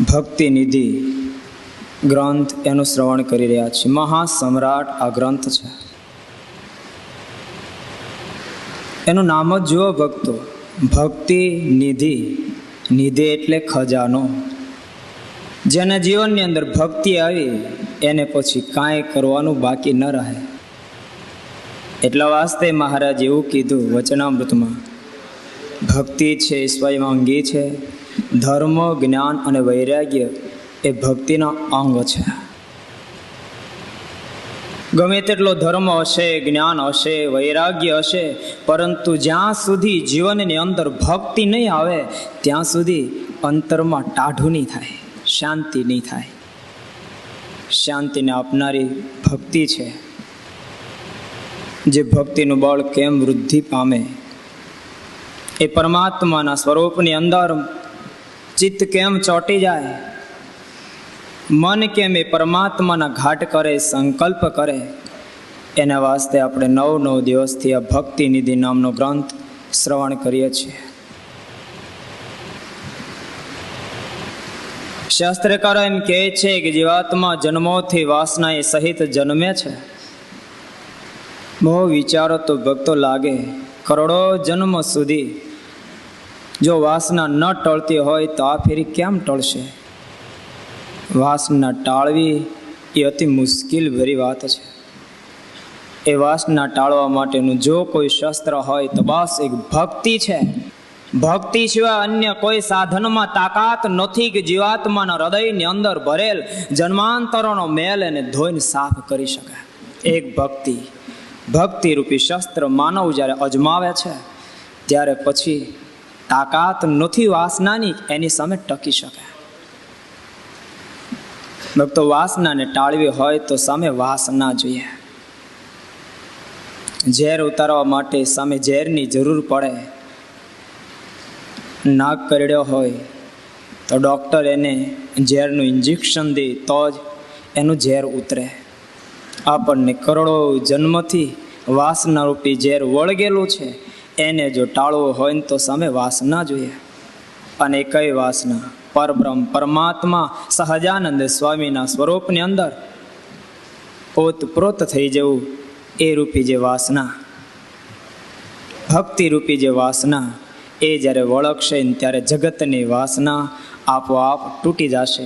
ભક્તિ નિધિ ગ્રંથ એનું શ્રવણ કરી રહ્યા છીએ। મહાસમ્રાટ આ ગ્રંથ છે, એનું નામ જ જુઓ ભક્તો, ભક્તિ નિધિ। નિધિ એટલે ખજાનો। જેને જીવનની અંદર ભક્તિ આવી એને પછી કાંઈ કરવાનું બાકી ન રહે। એટલા વાસ્તે મહારાજ એવું કીધું વચનામૃતમાં, ભક્તિ છે સ્વયંઅંગી છે, ધર્મ જ્ઞાન અને વૈરાગ્ય એ ભક્તિના અંગ છે। ગમે તેટલો ધર્મ હશે, જ્ઞાન હશે, વૈરાગ્ય હશે, પરંતુ જ્યાં સુધી જીવનની અંદર ભક્તિ નહીં આવે ત્યાં સુધી અંતરમાં ટાઢું નહીં થાય, શાંતિ નહીં થાય। શાંતિને આપનારી ભક્તિ છે। જે ભક્તિનું બળ કેમ વૃદ્ધિ પામે, એ પરમાત્માના સ્વરૂપની અંદર ચિત્ત કેમ ચોંટી જાય, મન કેમ એ પરમાત્માના ઘાટ કરે, સંકલ્પ કરે, એના વાસ્તે આપણે 9 દિવસથી આ ભક્તિ નિધિ નામનો ગ્રંથ શ્રવણ કરીએ છીએ। શાસ્ત્રકારો એમ કહે છે કે જીવાત્મા જન્મોથી વાસના એ સહિત જન્મે છે। બહુ વિચારો તો ભક્તો લાગે, કરોડો જન્મ સુધી જો વાસના ન ટળતી હોય તો આ ફેરી કેમ ટળશે? વાસના ટાળવી એ અતિ મુશ્કેલ ભરી વાત છે। એ વાસના ટાળવા માટેનું જો કોઈ શસ્ત્ર હોય તો બસ એક ભક્તિ છે। ભક્તિ સિવાય અન્ય કોઈ સાધનમાં તાકાત નથી કે જીવાત્માના હૃદયની અંદર ભરેલ જન્માંતરોનો મેલ એને ધોઈને સાફ કરી શકે। એક ભક્તિ, ભક્તિ રૂપી શસ્ત્ર માનવ જ્યારે અજમાવે છે ત્યારે પછી તાકાત નથી વાસનાની એની સામે ટકી શકે। ભક્તો, વાસનાને ટાળવી હોય તો સામે વાસના જોઈએ। ઝેર ઉતારવા માટે સામે ઝેરની જરૂર પડે। નાક કરડ્યો હોય તો ડૉક્ટર એને ઝેરનું ઇન્જેક્શન દે તો જ એનું ઝેર ઉતરે। આપણને કરોડો જન્મથી વાસના રૂપી ઝેર વળગેલું છે, એને જો ટાળવું હોય ને તો સામે વાસના જોઈએ। અને કઈ વાસના? પરબ્રહ્મ પરમાત્મા સહજાનંદ સ્વામીના સ્વરૂપની અંદર ઓતપ્રોત થઈ જવું, એ રૂપી જે વાસના, ભક્તિ રૂપી જે વાસના, એ જ્યારે વળગશે ત્યારે જગતની વાસના આપોઆપ તૂટી જશે।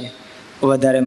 વધારે